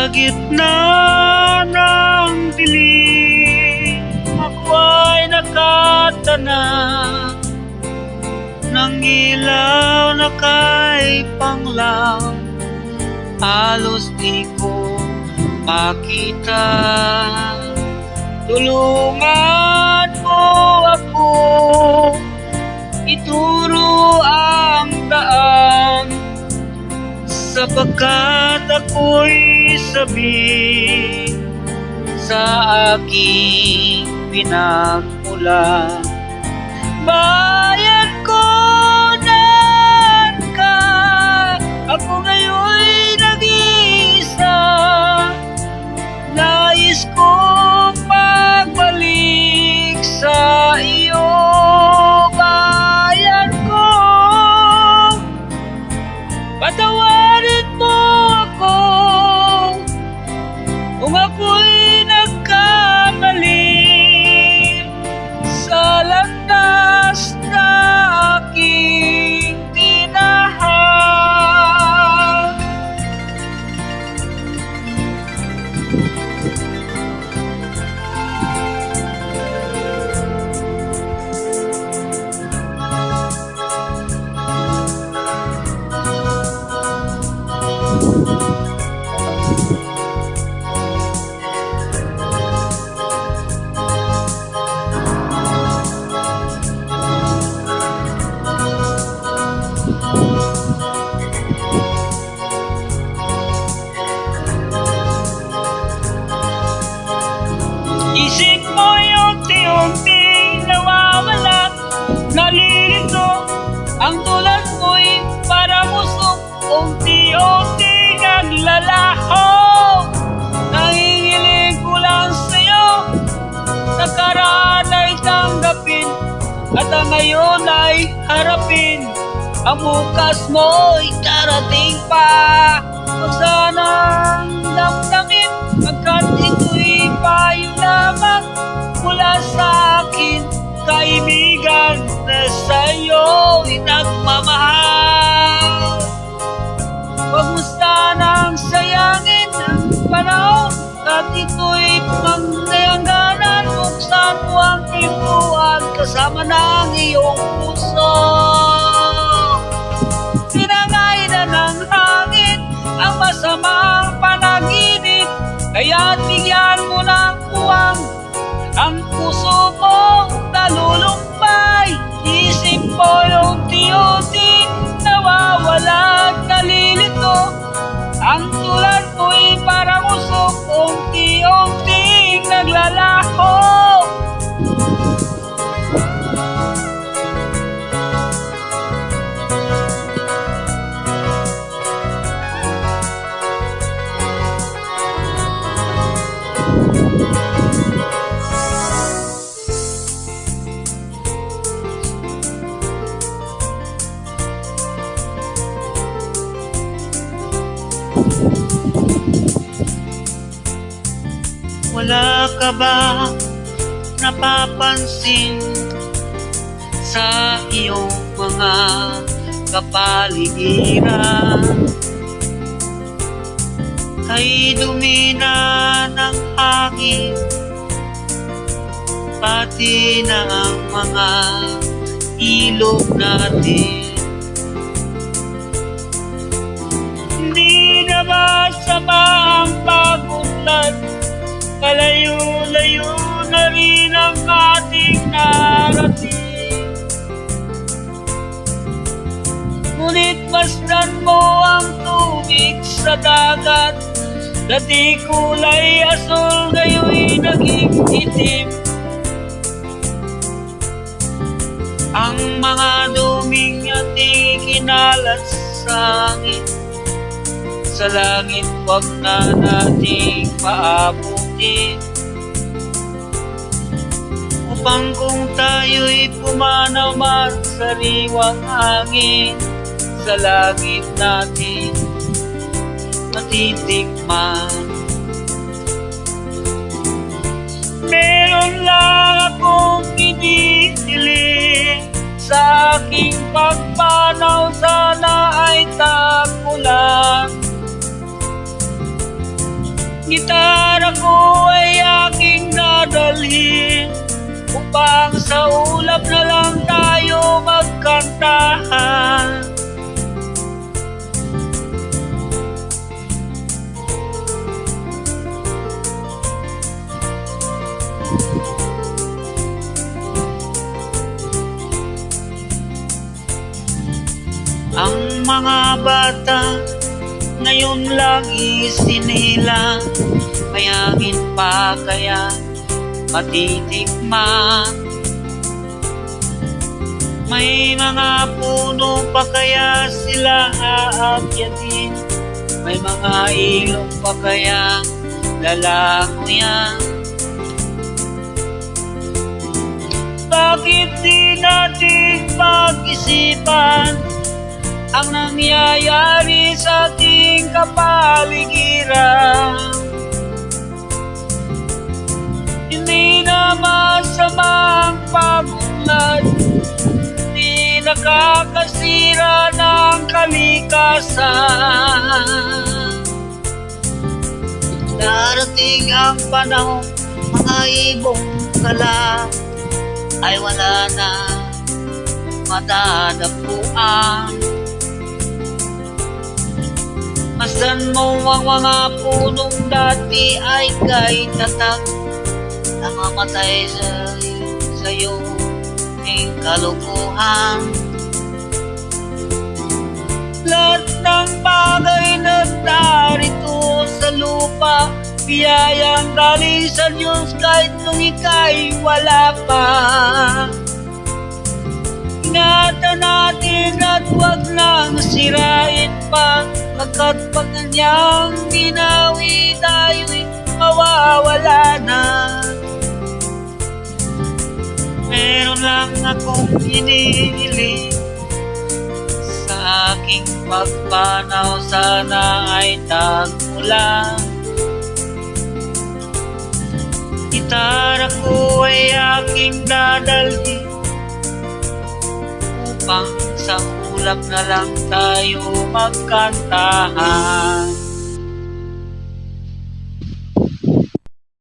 Sa gitna ng dilim, ako ay nakatana ng ilaw na kay panglang, halos di ko makita. Tulungan mo ako, ituro ang daan, sapagkat ako'y sabi sa aking pinagmulan. Bayan ko, naan ka, ako ngayon'y nag-iisa. Nais ko pagbalik sa iyo, bayan ko. Patawarin mo ako kung ako'y nagkamali sa landas na aking tinahan. Isip mo'y unti-unti nawawala, nalilito. Ang tulad mo'y parang usok, unti-unti naglalaho. Nanginginig ko lang sa'yo, nakaraan ay tanggapin, at ang ngayon ay harapin. Ang bukas mo'y darating pa, huwag sanang damdamin, pagkat ito'y payo lamang mula sa akin, kaibigan na sa'yo'y nagmamahal. Huwag mo sanang sayangin ang panahon, at ito'y pangyayangganan. Buksan mo ang pintuan kasama ng iyong puso. Sinangay na ng hangin ang masamang panaginip, kaya't bigyan mo ng puwang ang puso mo nalulumbay. Isip mo'y unti-unti nawawala at nalilito. Ang tulad mo'y parang usok, unti-unting naglalaho. Wala ka ba napapansin sa iyong mga kapaligiran? Kay dumi na ng hangin, pati na ang mga ilog natin. Hindi na ba sama ang pagunlad? Kalayo-layo na rin ang ating narating. Ngunit masdan mo ang tubig sa dagat, dati kulay asul, ngayon naging itim. Ang mga duming ating kinalat sa hangin, sa langit wag na nating paabutin, upang kung tayo'y pumanaw man sa riwang hangin, sa langit natin matitikman. Meron lang akong kinikilig sa aking pagpanaw, sana ay takulan. Ang mga bata ngayon lagi sinila, mayangin pa kaya matitikman. May mga puno pa kaya sila aakyatin, may mga ilong pa kaya lalangoyan. Bakit di natin pag-isipan ang nangyayari sa ating kapaligiran? Hindi na masamang pag-unlad, di nakakasira ng kalikasan. Darating ang panahon, mga ibong gala ay wala na matadapuan. Masdan mo ang mga punong dati ay kay tatag, namamatay sa'yo ng kalukuhan. Lahat ng bagay na narito sa lupa, biyayang galing sa Diyos kahit nung ika'y wala pa. Ingatan natin at huwag nang sirain pa, pagkat pag kanyang binawi tayo'y mawawala na. Meron lang akong hinihiling, sa aking pagpanaw sana ay tag-ulan. Gitara ko ay aking dadalhin, upang sa ulap na lang tayo magkantahan.